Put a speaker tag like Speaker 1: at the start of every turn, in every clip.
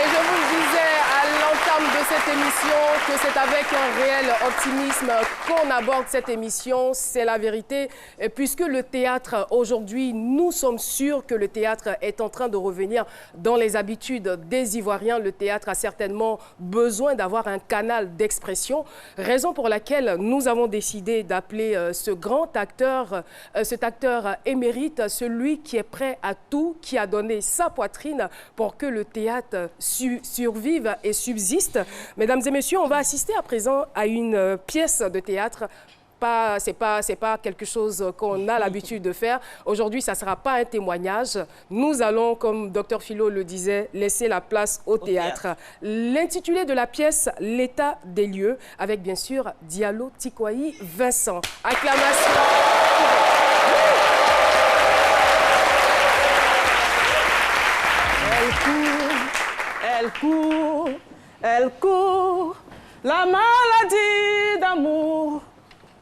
Speaker 1: Et je vous le disais à l'entame de cette émission que c'est avec un réel optimisme qu'on aborde cette émission. C'est la vérité, puisque le théâtre, aujourd'hui, nous sommes sûrs que le théâtre est en train de revenir dans les habitudes des Ivoiriens. Le théâtre a certainement besoin d'avoir un canal d'expression, raison pour laquelle nous avons décidé d'appeler ce grand acteur, cet acteur émérite, celui qui est prêt à tout, qui a donné sa poitrine pour que le théâtre survive et subsiste. Mesdames et messieurs, on va assister à présent à une pièce de théâtre. C'est pas quelque chose qu'on a l'habitude de faire. Aujourd'hui, ça ne sera pas un témoignage. Nous allons, comme Dr Philo le disait, laisser la place au théâtre. L'intitulé de la pièce, L'état des lieux, avec bien sûr Diallo Tikwayi Vincent. Acclamation.
Speaker 2: Elle court, la maladie d'amour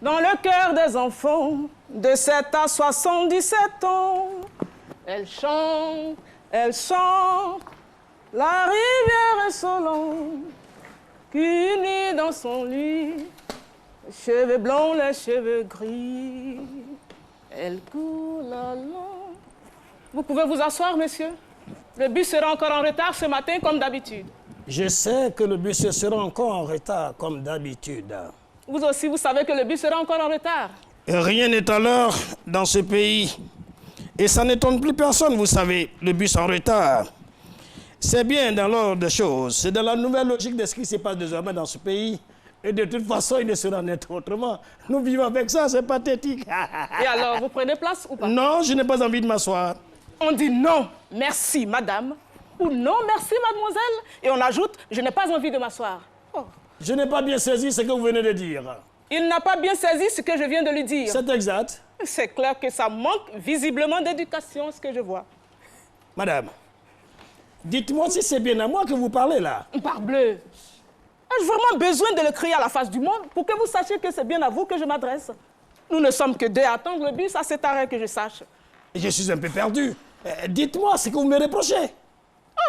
Speaker 2: dans le cœur des enfants de 7 à 77 ans. Elle chante, la rivière insolente qui unit dans son lit les cheveux blancs, les cheveux gris. Elle court, la. Vous pouvez vous asseoir, monsieur? Le bus sera encore en retard ce matin, comme d'habitude.
Speaker 3: Je sais que le bus sera encore en retard, comme d'habitude.
Speaker 2: Vous aussi, vous savez que le bus sera encore en retard.
Speaker 3: Rien n'est à l'heure dans ce pays. Et ça n'étonne plus personne, vous savez, le bus en retard. C'est bien dans l'ordre des choses. C'est dans la nouvelle logique de ce qui se passe désormais dans ce pays. Et de toute façon, il ne sera net autrement. Nous vivons avec ça, c'est pathétique.
Speaker 2: Et alors, vous prenez place ou pas?
Speaker 3: Non, je n'ai pas envie de m'asseoir.
Speaker 2: On dit non, merci, madame. Ou non, merci, mademoiselle. Et on ajoute, je n'ai pas envie de m'asseoir. Oh.
Speaker 3: Je n'ai pas bien saisi ce que vous venez de dire.
Speaker 2: Il n'a pas bien saisi ce que je viens de lui dire.
Speaker 3: C'est exact.
Speaker 2: C'est clair que ça manque visiblement d'éducation, ce que je vois.
Speaker 3: Madame, dites-moi si c'est bien à moi que vous parlez là.
Speaker 2: Parbleu. Ai-je vraiment besoin de le crier à la face du monde pour que vous sachiez que c'est bien à vous que je m'adresse? Nous ne sommes que deux à attendre le bus à cet arrêt que je sache.
Speaker 3: Je suis un peu perdu. Dites-moi ce que vous me reprochez.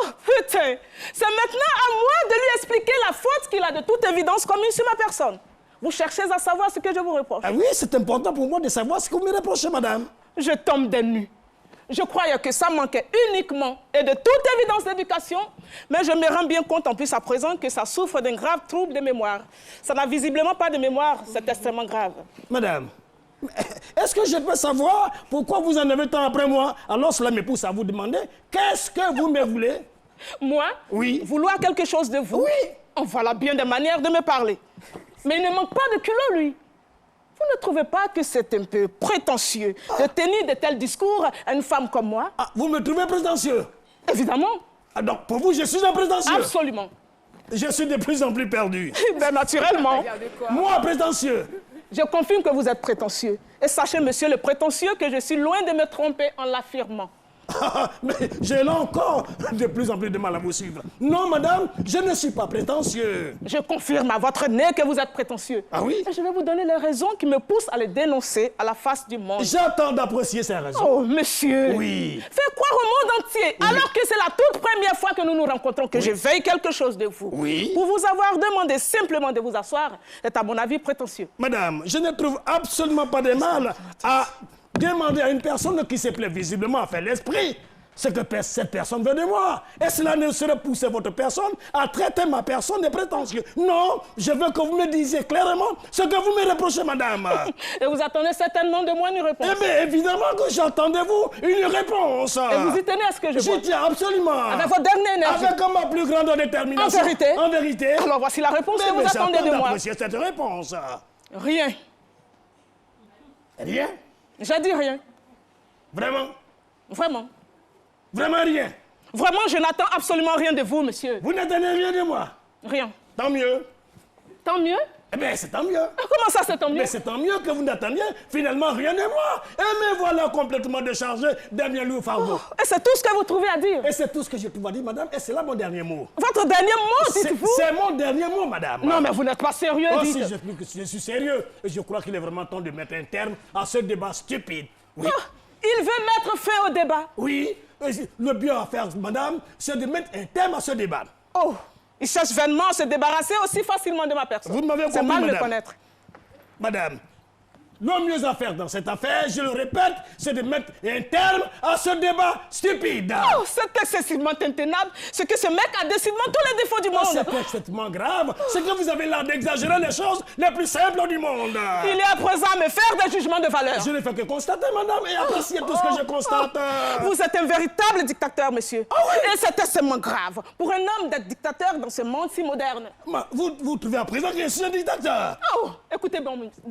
Speaker 2: Oh, putain! C'est maintenant à moi de lui expliquer la faute qu'il a de toute évidence commise sur ma personne. Vous cherchez à savoir ce que je vous reproche.
Speaker 3: Ah oui, c'est important pour moi de savoir ce que vous me reprochez, madame.
Speaker 2: Je tombe des nues. Je croyais que ça manquait uniquement et de toute évidence d'éducation, mais je me rends bien compte en plus à présent que ça souffre d'un grave trouble de mémoire. Ça n'a visiblement pas de mémoire, c'est extrêmement grave.
Speaker 3: Madame, est-ce que je peux savoir pourquoi vous en avez tant après moi? Alors cela me pousse à vous demander, qu'est-ce que vous me voulez?
Speaker 2: Moi?
Speaker 3: Oui.
Speaker 2: Vouloir quelque chose de vous?
Speaker 3: Oui.
Speaker 2: Oh, voilà bien des manières de me parler. Mais il ne manque pas de culot, lui. Vous ne trouvez pas que c'est un peu prétentieux de tenir de tels discours à une femme comme moi?
Speaker 3: Ah, vous me trouvez prétentieux?
Speaker 2: Évidemment.
Speaker 3: Ah, donc pour vous, je suis un prétentieux?
Speaker 2: Absolument.
Speaker 3: Je suis de plus en plus perdu.
Speaker 2: Ben, naturellement.
Speaker 3: Moi, prétentieux?
Speaker 2: Je confirme que vous êtes prétentieux. Et sachez, monsieur le prétentieux, que je suis loin de me tromper en l'affirmant.
Speaker 3: Mais j'ai là encore de plus en plus de mal à vous suivre. Non, madame, je ne suis pas prétentieux.
Speaker 2: Je confirme à votre nez que vous êtes prétentieux.
Speaker 3: Ah oui?
Speaker 2: Et je vais vous donner les raisons qui me poussent à le dénoncer à la face du monde.
Speaker 3: J'attends d'apprécier ces raisons.
Speaker 2: Oh, monsieur.
Speaker 3: Oui.
Speaker 2: Faites croire au monde entier, alors que c'est la toute première fois que nous nous rencontrons, que je veille quelque chose de vous.
Speaker 3: Oui.
Speaker 2: Pour vous avoir demandé simplement de vous asseoir, est à mon avis prétentieux.
Speaker 3: Madame, je ne trouve absolument pas de mal à demander à une personne qui se plaît visiblement à faire l'esprit ce que cette personne veut de moi. Et cela ne serait pousser votre personne à traiter ma personne de prétentieux. Non, je veux que vous me disiez clairement ce que vous me reprochez, madame.
Speaker 2: Et vous attendez certainement de moi une réponse.
Speaker 3: Eh bien, évidemment que j'attends de vous une réponse.
Speaker 2: Et vous y tenez à ce que je vois?
Speaker 3: J'y tiens absolument.
Speaker 2: Avec votre dernière énergie.
Speaker 3: Avec ma plus grande détermination.
Speaker 2: En vérité?
Speaker 3: En vérité.
Speaker 2: Alors voici la réponse que vous attendez de moi.
Speaker 3: D'apprécier cette réponse.
Speaker 2: Rien.
Speaker 3: Rien?
Speaker 2: J'ai dit rien.
Speaker 3: Vraiment?
Speaker 2: Vraiment.
Speaker 3: Vraiment rien?
Speaker 2: Vraiment, je n'attends absolument rien de vous, monsieur.
Speaker 3: Vous n'attendez rien de moi?
Speaker 2: Rien.
Speaker 3: Tant mieux.
Speaker 2: Tant mieux?
Speaker 3: Eh bien, c'est tant mieux.
Speaker 2: Comment ça, c'est tant mieux?
Speaker 3: Mais c'est tant mieux que vous n'attendiez finalement rien de moi. Et me voilà complètement déchargé d'un bien lourd fardeau.
Speaker 2: Et c'est tout ce que vous trouvez à dire?
Speaker 3: Et c'est tout ce que je trouve à dire, madame. Et c'est là mon dernier mot.
Speaker 2: Votre dernier mot, dites-vous?
Speaker 3: C'est mon dernier mot, madame.
Speaker 2: Non, mais vous n'êtes pas sérieux,
Speaker 3: Oh,
Speaker 2: dites.
Speaker 3: si, je suis sérieux. Et je crois qu'il est vraiment temps de mettre un terme à ce débat stupide. Oui.
Speaker 2: Oh, il veut mettre fin au débat.
Speaker 3: Oui. Le bien à faire, madame, c'est de mettre un terme à ce débat.
Speaker 2: Oh, il cherche vainement à se débarrasser aussi facilement de ma personne.
Speaker 3: Vous m'avez compris,
Speaker 2: c'est mal
Speaker 3: madame.
Speaker 2: me connaître.
Speaker 3: Madame, le mieux à faire dans cette affaire, je le répète, c'est de mettre un terme à ce débat stupide.
Speaker 2: Oh, c'est excessivement intenable. Ce que ce mec a décidément tous les défauts du monde.
Speaker 3: C'est extrêmement grave. C'est que vous avez l'air d'exagérer les choses les plus simples du monde.
Speaker 2: Il est à présent à me faire des jugements de valeur.
Speaker 3: Je ne fais que constater, madame, et apprécier tout ce que je constate.
Speaker 2: Vous êtes un véritable dictateur, monsieur.
Speaker 3: Ah oui?
Speaker 2: Et c'est extrêmement grave pour un homme d'être dictateur dans ce monde si moderne.
Speaker 3: Vous trouvez à présent que je suis un dictateur?
Speaker 2: Oh, écoutez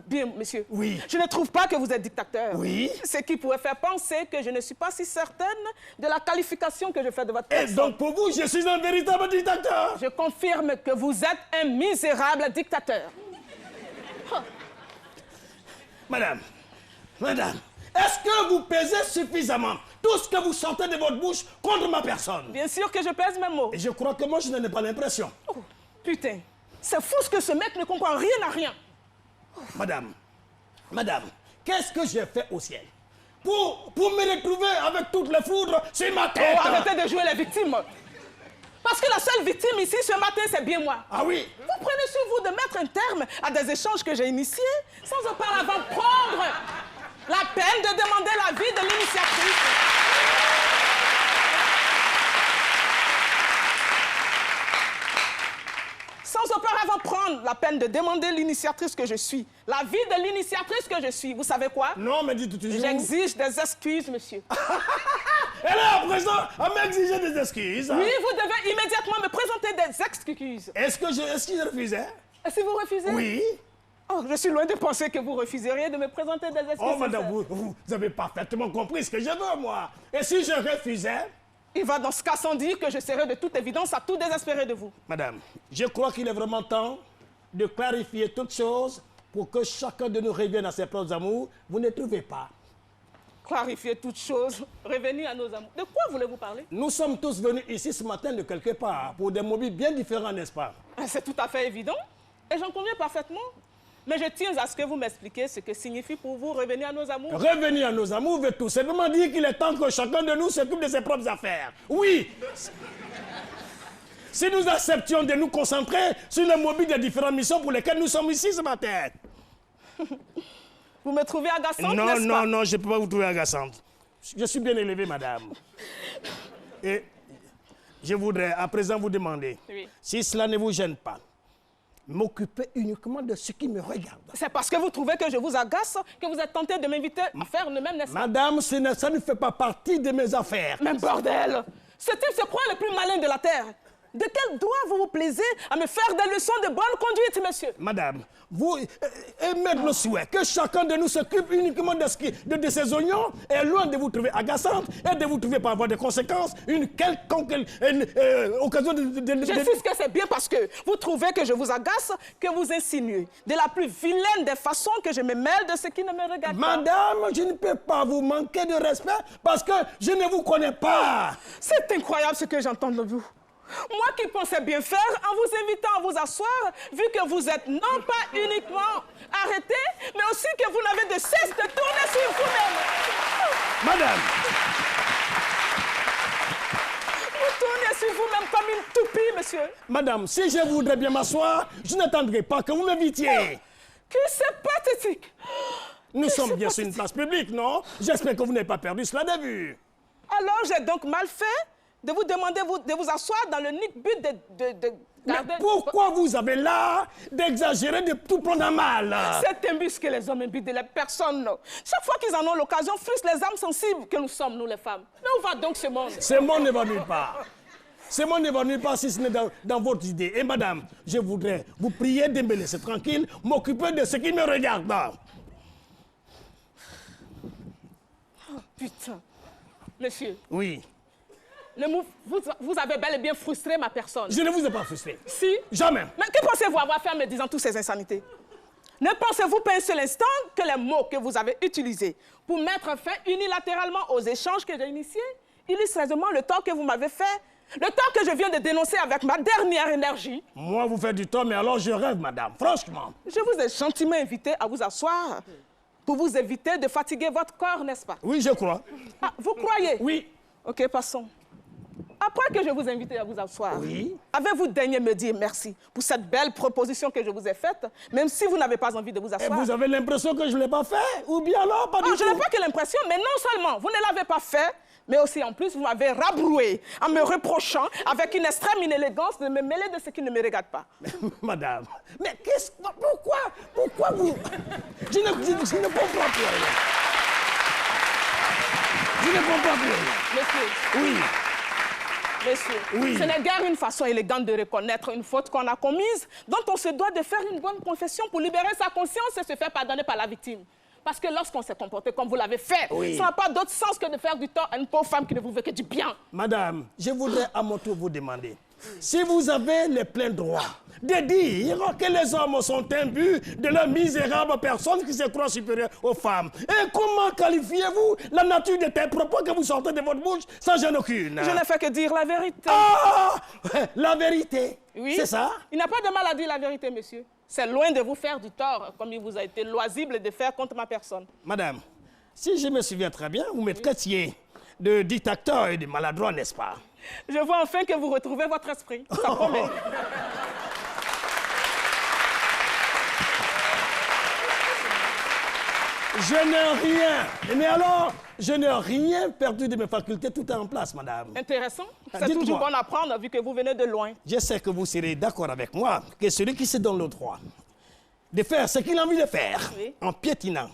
Speaker 2: bien, monsieur.
Speaker 3: Oui.
Speaker 2: Je ne trouve pas que vous êtes dictateur.
Speaker 3: Oui.
Speaker 2: Ce qui pourrait faire penser que je ne suis pas si certaine de la qualification que je fais de votre
Speaker 3: Et
Speaker 2: personne.
Speaker 3: donc pour vous, je suis un véritable dictateur?
Speaker 2: Je confirme que vous êtes un misérable dictateur.
Speaker 3: Madame, est-ce que vous pesez suffisamment tout ce que vous sortez de votre bouche contre ma personne?
Speaker 2: Bien sûr que je pèse mes mots.
Speaker 3: Et je crois que moi, je n'en ai pas l'impression.
Speaker 2: Oh, putain, c'est fou ce que ce mec ne comprend rien à rien.
Speaker 3: Madame, qu'est-ce que j'ai fait au ciel pour me retrouver avec toutes les foudres sur ma tête?
Speaker 2: Oh, arrêtez de jouer les victimes. Parce que la seule victime ici ce matin, c'est bien moi.
Speaker 3: Ah oui?
Speaker 2: Vous prenez sur vous de mettre un terme à des échanges que j'ai initiés sans auparavant prendre la peine de demander l'avis de l'initiatrice. Sans auparavant prendre la peine de demander l'initiatrice que je suis. L'avis de l'initiatrice que je suis. Vous savez quoi?
Speaker 3: Non, mais dites toujours.
Speaker 2: J'exige des excuses, monsieur.
Speaker 3: Elle est à présent à m'exiger des excuses.
Speaker 2: Oui, vous devez immédiatement me présenter des excuses.
Speaker 3: Est-ce que je refusais?
Speaker 2: Et si vous refusez?
Speaker 3: Oui.
Speaker 2: Oh, je suis loin de penser que vous refuseriez de me présenter des excuses.
Speaker 3: Oh, madame, vous avez parfaitement compris ce que je veux, moi. Et si je refusais?
Speaker 2: Il va dans ce cas sans dire que je serai de toute évidence à tout désespérer de vous.
Speaker 3: Madame, je crois qu'il est vraiment temps de clarifier toutes choses pour que chacun de nous revienne à ses propres amours. Vous ne trouvez pas?
Speaker 2: Clarifier toutes choses, revenir à nos amours. De quoi voulez-vous parler?
Speaker 3: Nous sommes tous venus ici ce matin de quelque part pour des motifs bien différents, n'est-ce pas?
Speaker 2: C'est tout à fait évident. Et j'en conviens parfaitement. Mais je tiens à ce que vous m'expliquiez ce que signifie pour vous revenir à nos amours.
Speaker 3: Revenir à nos amours veut tout simplement dire qu'il est temps que chacun de nous s'occupe de ses propres affaires. Oui! Si nous acceptions de nous concentrer sur le mobile des différentes missions pour lesquelles nous sommes ici ce matin.
Speaker 2: Vous me trouvez agaçante,
Speaker 3: Non,
Speaker 2: n'est-ce pas?
Speaker 3: non, je ne peux pas vous trouver agaçante. Je suis bien élevé, madame. Et je voudrais à présent vous demander,
Speaker 2: Oui.
Speaker 3: si cela ne vous gêne pas, m'occuper uniquement de ce qui me regarde.
Speaker 2: C'est parce que vous trouvez que je vous agace que vous êtes tenté de m'inviter à faire le même, n'est-ce pas?
Speaker 3: Madame, ça ne fait pas partie de mes affaires.
Speaker 2: Mais bordel! Ce type se croit le plus malin de la Terre. De quel droit vous vous plaisez à me faire des leçons de bonne conduite, monsieur?
Speaker 3: Madame, vous émettez le souhait que chacun de nous s'occupe uniquement de ses oignons est loin de vous trouver agaçante et de vous trouver par avoir des conséquences, une quelconque occasion de...
Speaker 2: J'insiste que c'est bien parce que vous trouvez que je vous agace que vous insinuez de la plus vilaine des façons que je me mêle de ce qui ne me regarde pas.
Speaker 3: Madame, je ne peux pas vous manquer de respect parce que je ne vous connais pas.
Speaker 2: C'est incroyable ce que j'entends de vous. Moi qui pensais bien faire en vous invitant à vous asseoir, vu que vous êtes non pas uniquement arrêté, mais aussi que vous n'avez de cesse de tourner sur vous-même.
Speaker 3: Madame,
Speaker 2: Vous tournez sur vous-même comme une toupie, monsieur.
Speaker 3: madame, si je voudrais bien m'asseoir, je n'attendrai pas que vous m'invitiez.
Speaker 2: Que c'est pathétique.
Speaker 3: Nous sommes bien sur une place publique, non? J'espère que vous n'avez pas perdu cela de vue.
Speaker 2: Alors j'ai donc mal fait de vous demander de vous asseoir dans le unique but de
Speaker 3: Mais
Speaker 2: garder...
Speaker 3: pourquoi vous avez l'art d'exagérer, de tout prendre à mal?
Speaker 2: C'est imbus que les hommes imbuent de les personnes. Chaque fois qu'ils en ont l'occasion, frustrent les âmes sensibles que nous sommes, nous les femmes. Mais où va donc ce monde?
Speaker 3: Ce monde ne va nulle part. Ce monde ne va nulle part si ce n'est dans votre idée. Et madame, je voudrais vous prier de me laisser tranquille, m'occuper de ce qui me regarde.
Speaker 2: Oh, putain. Monsieur,
Speaker 3: Oui.
Speaker 2: vous avez bel et bien frustré ma personne.
Speaker 3: Je ne vous ai pas frustré.
Speaker 2: Si?
Speaker 3: Jamais.
Speaker 2: Mais que pensez-vous avoir fait en me disant toutes ces insanités? Ne pensez-vous pas un seul instant que les mots que vous avez utilisés pour mettre fin unilatéralement aux échanges que j'ai initiés illustrent sérieusement le tort que vous m'avez fait, le tort que je viens de dénoncer avec ma dernière énergie?
Speaker 3: Moi, vous faites du tort, mais alors je rêve, madame. Franchement.
Speaker 2: Je vous ai gentiment invité à vous asseoir pour vous éviter de fatiguer votre corps, n'est-ce pas?
Speaker 3: Oui, je crois.
Speaker 2: Ah, vous croyez?
Speaker 3: Oui.
Speaker 2: Ok, passons. À après que je vous invite à vous asseoir, avez-vous daigné me dire merci pour cette belle proposition que je vous ai faite, même si vous n'avez pas envie de vous asseoir?
Speaker 3: Et vous avez l'impression que je ne l'ai pas fait? Ou bien alors, pas du tout?
Speaker 2: Je n'ai pas que l'impression, mais non seulement vous ne l'avez pas fait, mais aussi en plus vous m'avez rabroué en me reprochant avec une extrême inélégance de me mêler de ce qui ne me regarde pas.
Speaker 3: Madame, mais pourquoi vous... Je ne comprends plus rien. Je ne comprends plus rien.
Speaker 2: Monsieur.
Speaker 3: Oui.
Speaker 2: Monsieur, ce n'est guère une façon élégante de reconnaître une faute qu'on a commise, dont on se doit de faire une bonne confession pour libérer sa conscience et se faire pardonner par la victime. Parce que lorsqu'on s'est comporté comme vous l'avez fait, ça n'a pas d'autre sens que de faire du tort à une pauvre femme qui ne vous veut que du bien.
Speaker 3: Madame, je voudrais à mon tour vous demander, si vous avez le plein droit de dire que les hommes sont imbus de la misérable personne qui se croit supérieure aux femmes, et comment qualifiez-vous la nature de tels propos que vous sortez de votre bouche sans gêne aucune?
Speaker 2: Je n'ai fait que dire la vérité.
Speaker 3: Ah! La vérité?
Speaker 2: Oui.
Speaker 3: C'est ça?
Speaker 2: Il n'y a pas de mal à dire la vérité, monsieur. C'est loin de vous faire du tort, comme il vous a été loisible de faire contre ma personne.
Speaker 3: Madame, si je me souviens très bien, vous me traitiez de dictateur et de maladroit, n'est-ce pas?
Speaker 2: Je vois enfin que vous retrouvez votre esprit. Ça promet.
Speaker 3: Je n'ai rien. Mais alors, je n'ai rien perdu de mes facultés, tout est en place, madame.
Speaker 2: Intéressant. C'est toujours bon à prendre, vu que vous venez de loin.
Speaker 3: Je sais que vous serez d'accord avec moi que celui qui se donne le droit de faire ce qu'il a envie de faire, en piétinant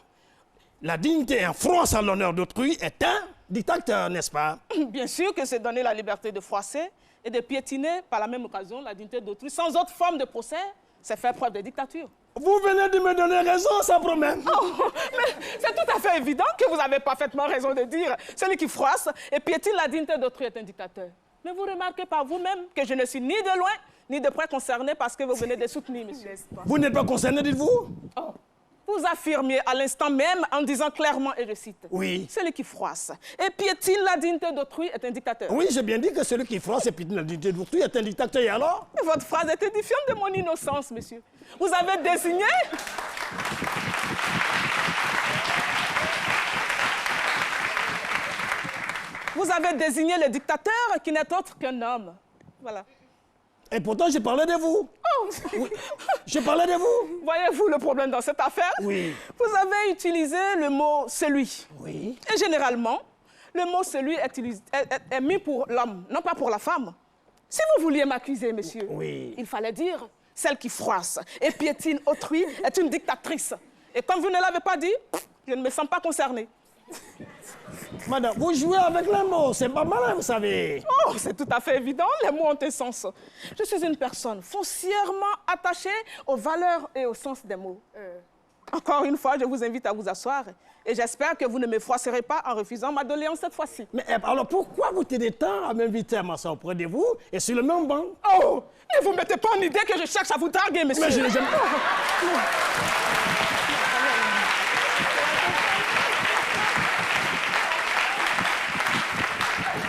Speaker 3: la dignité et en froissant l'honneur d'autrui, est un dictateur, n'est-ce pas?
Speaker 2: Bien sûr que c'est donner la liberté de froisser et de piétiner par la même occasion la dignité d'autrui sans autre forme de procès, c'est faire preuve de dictature.
Speaker 3: Vous venez de me donner raison, ça promet.
Speaker 2: Oh, mais c'est tout à fait évident que vous avez parfaitement raison de dire celui qui froisse et piétine la dignité d'autrui est un dictateur. Mais vous remarquez par vous-même que je ne suis ni de loin ni de près concerné parce que vous venez de soutenir, monsieur.
Speaker 3: Vous n'êtes pas concerné, dites-vous?
Speaker 2: Oh. Vous affirmiez à l'instant même en disant clairement, et je cite,
Speaker 3: oui.
Speaker 2: Celui qui froisse et piétine la dignité d'autrui est un dictateur.
Speaker 3: Oui, j'ai bien dit que celui qui froisse et piétine la dignité d'autrui est un dictateur, et alors?
Speaker 2: Votre phrase est édifiante de mon innocence, monsieur. Vous avez désigné... Vous avez désigné le dictateur qui n'est autre qu'un homme. Voilà.
Speaker 3: Et pourtant, je parlais de vous.
Speaker 2: Oh.
Speaker 3: Oui. Je parlais de vous.
Speaker 2: Voyez-vous le problème dans cette affaire?
Speaker 3: Oui.
Speaker 2: Vous avez utilisé le mot « celui ».
Speaker 3: Oui.
Speaker 2: Et généralement, le mot « celui » est mis pour l'homme, non pas pour la femme. Si vous vouliez m'accuser, monsieur, il fallait dire « celle qui froisse et piétine autrui est une dictatrice ». Et comme vous ne l'avez pas dit, je ne me sens pas concernée.
Speaker 3: Madame, vous jouez avec les mots, c'est pas malin, vous savez.
Speaker 2: Oh, c'est tout à fait évident, les mots ont un sens. Je suis une personne foncièrement attachée aux valeurs et au sens des mots. Encore une fois, je vous invite à vous asseoir et j'espère que vous ne me froisserez pas en refusant ma doléance cette fois-ci.
Speaker 3: Mais alors pourquoi vous tenez tant à m'inviter à m'asseoir auprès de vous et sur le même banc?
Speaker 2: Oh, et vous ne mettez pas en idée que je cherche à vous draguer, monsieur.
Speaker 3: Mais je n'ai jamais...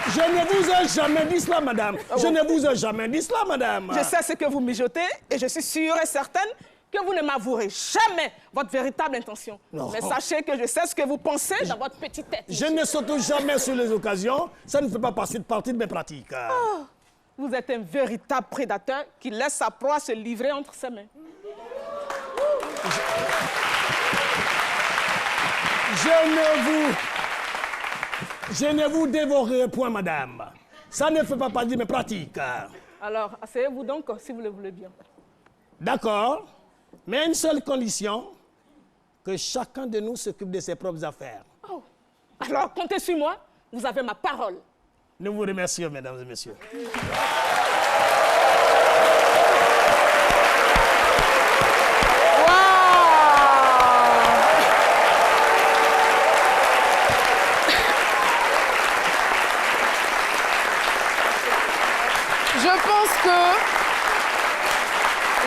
Speaker 3: Je ne vous ai jamais dit cela, madame. Je ne vous ai jamais dit cela, madame.
Speaker 2: Je sais ce que vous mijotez et je suis sûre et certaine que vous ne m'avouerez jamais votre véritable intention.
Speaker 3: Non.
Speaker 2: Mais sachez que je sais ce que vous pensez dans votre petite tête.
Speaker 3: Je ne saute jamais sur les occasions. Ça ne fait pas partie de mes pratiques.
Speaker 2: Oh, vous êtes un véritable prédateur qui laisse sa proie se livrer entre ses mains.
Speaker 3: Je ne vous dévorerai point, madame. Ça ne fait pas partie de mes pratiques.
Speaker 2: Alors, asseyez-vous donc, si vous le voulez bien.
Speaker 3: D'accord, mais à une seule condition, que chacun de nous s'occupe de ses propres affaires.
Speaker 2: Oh. Alors, comptez sur moi, vous avez ma parole.
Speaker 3: Nous vous remercions, mesdames et messieurs.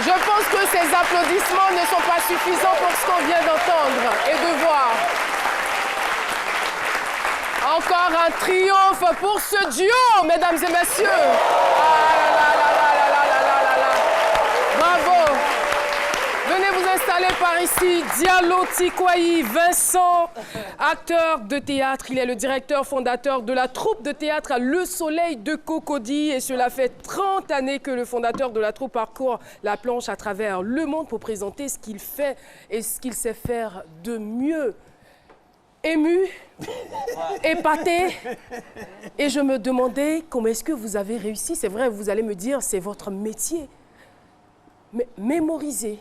Speaker 1: Je pense que ces applaudissements ne sont pas suffisants pour ce qu'on vient d'entendre et de voir. Encore un triomphe pour ce duo, mesdames et messieurs. Ah là là là là là là là là là. Bravo. Venez vous installer par ici. Diallo Tikwayi Vincent, acteur de théâtre. Il est le directeur fondateur de la troupe de théâtre Le Soleil de Cocody. Et cela fait 30 années que le fondateur de la troupe parcourt la planche à travers le monde pour présenter ce qu'il fait et ce qu'il sait faire de mieux. Ému, épaté, et je me demandais comment est-ce que vous avez réussi. C'est vrai, vous allez me dire, c'est votre métier. Mais mémoriser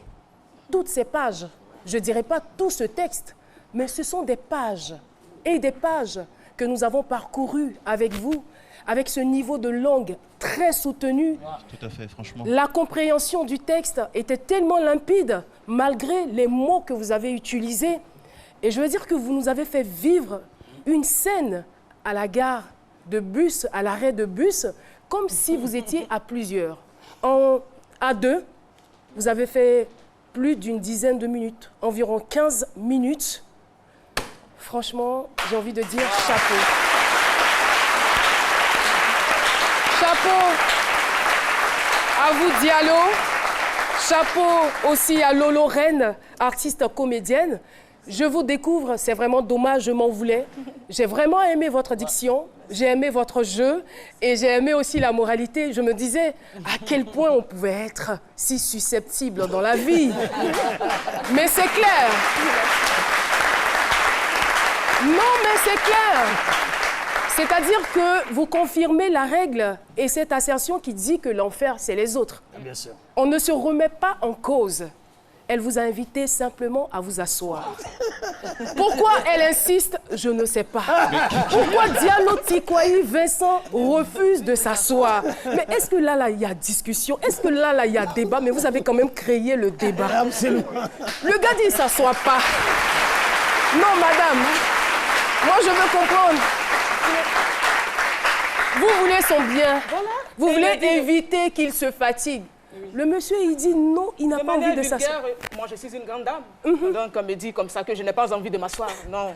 Speaker 1: toutes ces pages, je ne dirais pas tout ce texte, mais ce sont des pages et des pages que nous avons parcourues avec vous, avec ce niveau de langue très soutenu.
Speaker 4: Tout à fait, franchement.
Speaker 1: La compréhension du texte était tellement limpide, malgré les mots que vous avez utilisés. Et je veux dire que vous nous avez fait vivre une scène à la gare de bus, à l'arrêt de bus, comme si vous étiez à plusieurs. À deux, vous avez fait plus d'une dizaine de minutes, environ 15 minutes. Franchement, j'ai envie de dire chapeau. Chapeau à vous, Diallo. Chapeau aussi à Lolo Reine, artiste comédienne. Je vous découvre, c'est vraiment dommage, je m'en voulais. J'ai vraiment aimé votre diction, j'ai aimé votre jeu et j'ai aimé aussi la moralité. Je me disais à quel point on pouvait être si susceptible dans la vie. Mais c'est clair. Non, mais c'est clair. C'est-à-dire que vous confirmez la règle et cette assertion qui dit que l'enfer, c'est les autres.
Speaker 3: Bien sûr.
Speaker 1: On ne se remet pas en cause. Elle vous a invité simplement à vous asseoir. Pourquoi elle insiste, je ne sais pas. Pourquoi Diallo Tikwayi Vincent refuse de s'asseoir? Mais est-ce que là, il y a discussion? Est-ce que là, il y a débat? Mais vous avez quand même créé le débat.
Speaker 3: Absolument.
Speaker 1: Le gars dit, il ne s'assoit pas. Non, madame. Moi, je veux comprendre. Vous voulez son bien. Voilà. Vous voulez éviter qu'il se fatigue. Le monsieur, il dit non, il n'a pas envie de s'asseoir.
Speaker 2: Moi, je suis une grande dame. Donc, on me dit comme ça que je n'ai pas envie de m'asseoir. Non,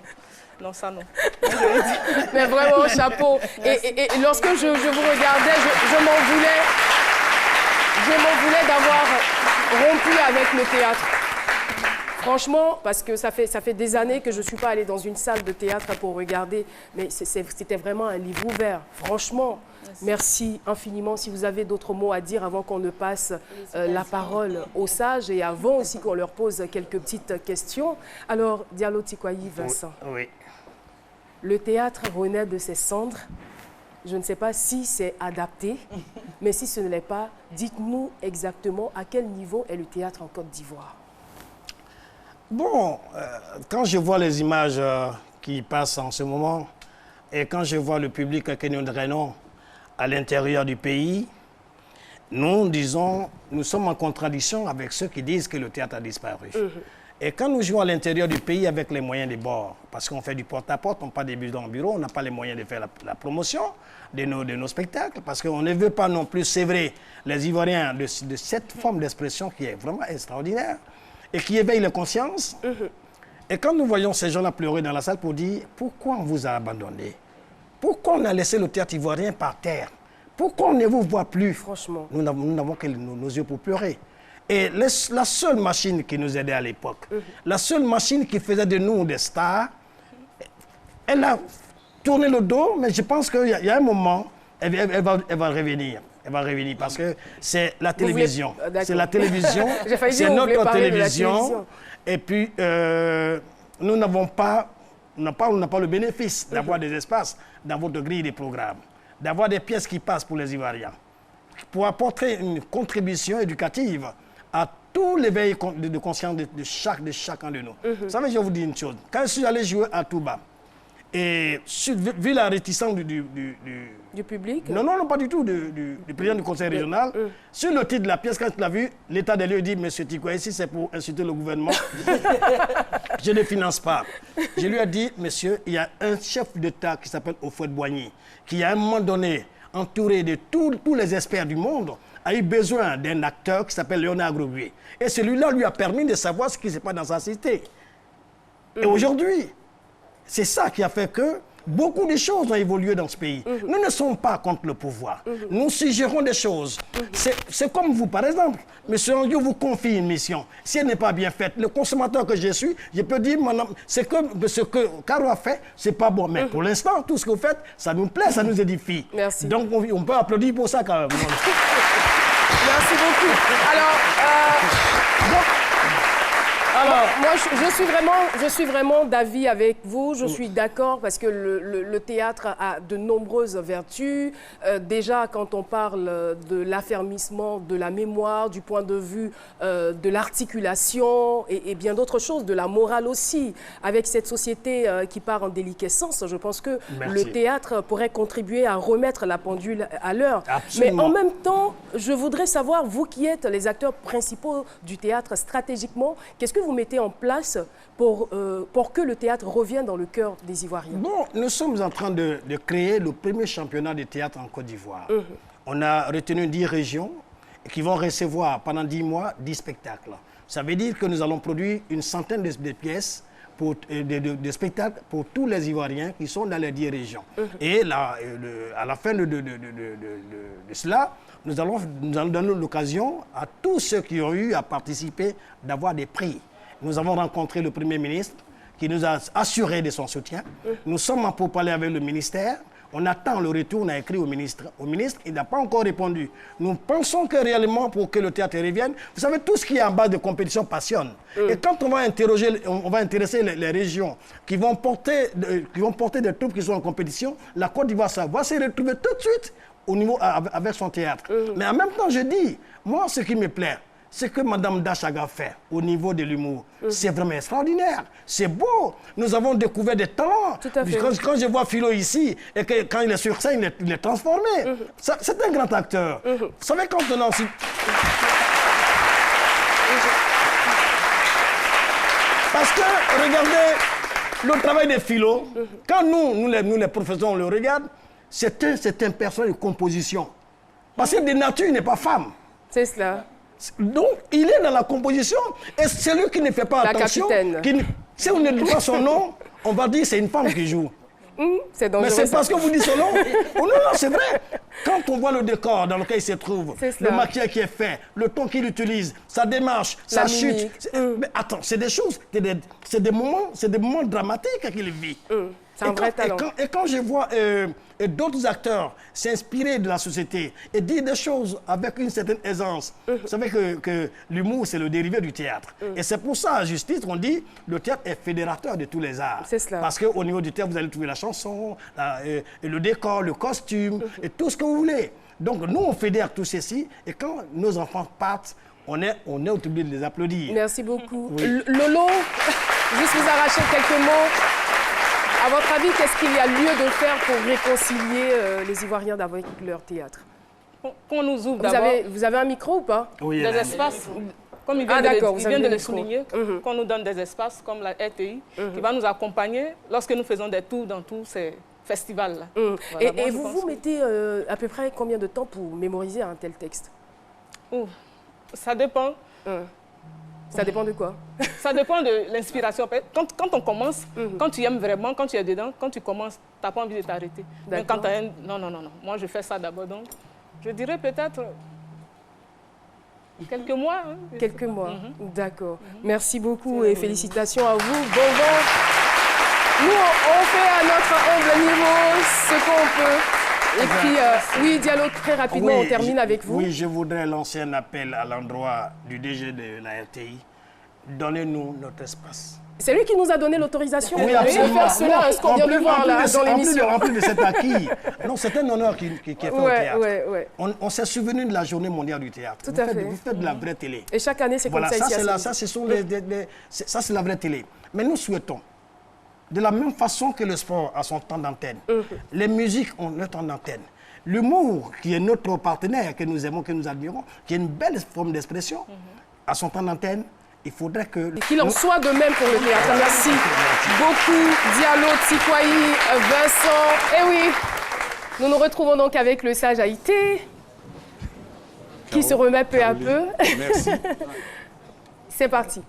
Speaker 2: non, ça non.
Speaker 1: Mais vraiment, chapeau. Et lorsque je vous regardais, je m'en voulais. Je m'en voulais d'avoir rompu avec le théâtre. Franchement, parce que ça fait des années que je ne suis pas allée dans une salle de théâtre pour regarder, mais c'était vraiment un livre ouvert. Franchement, merci infiniment. Si vous avez d'autres mots à dire avant qu'on ne passe la parole aux sages et avant aussi qu'on leur pose quelques petites questions. Alors, Diallo Tikwayi Vincent.
Speaker 3: Oui.
Speaker 1: Le théâtre renaît de ses cendres. Je ne sais pas si c'est adapté, mais si ce ne l'est pas, dites-nous exactement à quel niveau est le théâtre en Côte d'Ivoire.
Speaker 3: Bon, quand je vois les images qui passent en ce moment et quand je vois le public que nous drainons à l'intérieur du pays, nous disons, nous sommes en contradiction avec ceux qui disent que le théâtre a disparu. Et quand nous jouons à l'intérieur du pays avec les moyens des bords, parce qu'on fait du porte-à-porte, on n'a pas des bureaux en bureau, on n'a pas les moyens de faire la promotion de nos spectacles, parce qu'on ne veut pas non plus sévrer les Ivoiriens de cette forme d'expression qui est vraiment extraordinaire et qui éveille les consciences. Et quand nous voyons ces gens-là pleurer dans la salle pour dire « Pourquoi on vous a abandonné? Pourquoi on a laissé le théâtre ivoirien par terre? Pourquoi on ne vous voit plus ?»
Speaker 1: Franchement.
Speaker 3: Nous n'avons que nos yeux pour pleurer. Et la seule machine qui nous aidait à l'époque, la seule machine qui faisait de nous des stars, elle a tourné le dos, mais je pense qu'il y a un moment, elle va revenir. Elle va revenir parce que c'est la télévision. C'est la télévision, c'est notre télévision. Et puis, nous n'avons pas le bénéfice d'avoir des espaces dans votre grille des programmes, d'avoir des pièces qui passent pour les Ivoiriens, pour apporter une contribution éducative à tout l'éveil de conscience de chacun de nous. Vous savez, je vais vous dire une chose. Quand je suis allé jouer à Touba, et vu la réticence
Speaker 1: du public?
Speaker 3: Non, pas du tout, du président du conseil régional. Sur le titre de la pièce, quand tu l'as vu, l'état des lieux dit « Monsieur Tikwayi, ici c'est pour insulter le gouvernement. Je ne finance pas. » Je lui ai dit « Monsieur, il y a un chef d'État qui s'appelle Houphouët-Boigny, qui à un moment donné, entouré de tous les experts du monde, a eu besoin d'un acteur qui s'appelle Léonard Grosguier. Et celui-là lui a permis de savoir ce qui se passe dans sa cité. Et aujourd'hui, c'est ça qui a fait que Beaucoup de choses ont évolué dans ce pays. Nous ne sommes pas contre le pouvoir. Nous suggérons des choses. C'est comme vous, par exemple. Monsieur Anguio vous confie une mission. Si elle n'est pas bien faite, le consommateur que je suis, je peux dire, madame, ce que Caro a fait, c'est pas bon. Mais pour l'instant, tout ce que vous faites, ça nous plaît, ça nous édifie.
Speaker 1: Merci.
Speaker 3: Donc, on peut applaudir pour ça quand même.
Speaker 1: Merci beaucoup. Alors, moi, je suis vraiment d'avis avec vous. Je suis d'accord parce que le théâtre a de nombreuses vertus. Déjà, quand on parle de l'affermissement de la mémoire, du point de vue de l'articulation et bien d'autres choses, de la morale aussi. Avec cette société qui part en déliquescence, je pense que le théâtre pourrait contribuer à remettre la pendule à l'heure. Mais en même temps, je voudrais savoir, vous qui êtes les acteurs principaux du théâtre stratégiquement, qu'est-ce que vous mettez en place pour que le théâtre revienne dans le cœur des Ivoiriens? Bon,
Speaker 3: nous sommes en train de créer le premier championnat de théâtre en Côte d'Ivoire. On a retenu 10 régions qui vont recevoir pendant 10 mois 10 spectacles. Ça veut dire que nous allons produire une centaine de pièces, de spectacles pour tous les Ivoiriens qui sont dans les 10 régions. Et là, à la fin de cela, nous allons donner l'occasion à tous ceux qui ont eu à participer d'avoir des prix. Nous avons rencontré le Premier ministre qui nous a assuré de son soutien. Nous sommes en pourparlers avec le ministère. On attend le retour, on a écrit au ministre. Au ministre, il n'a pas encore répondu. Nous pensons que réellement, pour que le théâtre revienne, vous savez, tout ce qui est en base de compétition passionne. Et quand on va intéresser les régions qui vont porter des troupes qui sont en compétition, la Côte d'Ivoire, ça va se retrouver tout de suite au niveau, avec son théâtre. Mais en même temps, je dis, moi, ce qui me plaît, ce que Mme Dachaga fait au niveau de l'humour, c'est vraiment extraordinaire. C'est beau. Nous avons découvert des talents. Quand je vois Philo ici, et que quand il est sur scène, il est transformé. C'est un grand acteur. Vous savez, quand on a aussi... Parce que, regardez, le travail de Philo, quand nous les professeurs, on le regarde, c'est un personnage de composition. Parce que de nature, il n'est pas femme.
Speaker 1: C'est cela.
Speaker 3: Donc, il est dans la composition et celui qui ne fait pas attention, si on ne dit pas son nom, on va dire que c'est une femme qui joue.
Speaker 1: C'est dangereux.
Speaker 3: Mais c'est parce que vous dites son nom. Oh, non, c'est vrai. Quand on voit le décor dans lequel il se trouve, le maquillage qui est fait, le ton qu'il utilise, sa démarche, sa chute. Mais attends, c'est des choses, c'est des moments dramatiques qu'il vit.
Speaker 1: C'est un vrai talent.
Speaker 3: Et quand je vois d'autres acteurs s'inspirer de la société et dire des choses avec une certaine aisance, vous savez que l'humour, c'est le dérivé du théâtre. Et c'est pour ça, à juste titre, on dit le théâtre est fédérateur de tous les arts.
Speaker 1: C'est cela.
Speaker 3: Parce qu'au niveau du théâtre, vous allez trouver la chanson, le décor, le costume, et tout ce que vous voulez. Donc, nous, on fédère tout ceci. Et quand nos enfants partent, on est obligé de les applaudir.
Speaker 1: Merci beaucoup. Oui. Lolo, juste vous arracher quelques mots. À votre avis, qu'est-ce qu'il y a lieu de faire pour réconcilier les Ivoiriens avec leur théâtre?
Speaker 2: Qu'on nous ouvre d'abord.
Speaker 1: Vous avez un micro ou pas?
Speaker 2: Oui. Des espaces, comme il vient de le souligner, qu'on nous donne des espaces comme la RTI, qui va nous accompagner lorsque nous faisons des tours dans tous ces festivals-là.
Speaker 1: Voilà, et vous mettez à peu près combien de temps pour mémoriser un tel texte?
Speaker 2: Ça dépend.
Speaker 1: Ça dépend de quoi?
Speaker 2: Ça dépend de l'inspiration. Quand on commence, quand tu aimes vraiment, quand tu es dedans, quand tu commences, tu n'as pas envie de t'arrêter. Mais quand tu as non. Moi, je fais ça d'abord. Donc, je dirais peut-être quelques mois. Hein,
Speaker 1: quelques mois, d'accord. Merci beaucoup et félicitations à vous. Bon vent. Nous, on fait à notre humble niveau ce qu'on peut. Et puis, oui, dialogue très rapidement, on termine avec vous.
Speaker 3: Oui, je voudrais lancer un appel à l'endroit du DG de la RTI. Donnez-nous notre espace.
Speaker 1: C'est lui qui nous a donné l'autorisation de faire cela, ce qu'on vient de voir là, dans l'émission.
Speaker 3: En plus de cet acquis, non, c'est un honneur qui est fait au théâtre. On s'est souvenu de la journée mondiale du théâtre.
Speaker 1: Tout à fait.
Speaker 3: Vous faites de la vraie télé.
Speaker 1: Et chaque année, c'est comme ça ici.
Speaker 3: Ça, c'est la vraie télé. Mais nous souhaitons, de la même façon que le sport a son temps d'antenne, les musiques ont leur temps d'antenne. L'humour, qui est notre partenaire, que nous aimons, que nous admirons, qui est une belle forme d'expression, a son temps d'antenne. Il faudrait que...
Speaker 1: Qu'il en soit de même pour le théâtre. Merci beaucoup, Diallo, Tikoyi, Vincent. Eh oui, nous nous retrouvons donc avec le sage Haïté, qui se remet peu à peu.
Speaker 4: Merci.
Speaker 1: C'est parti.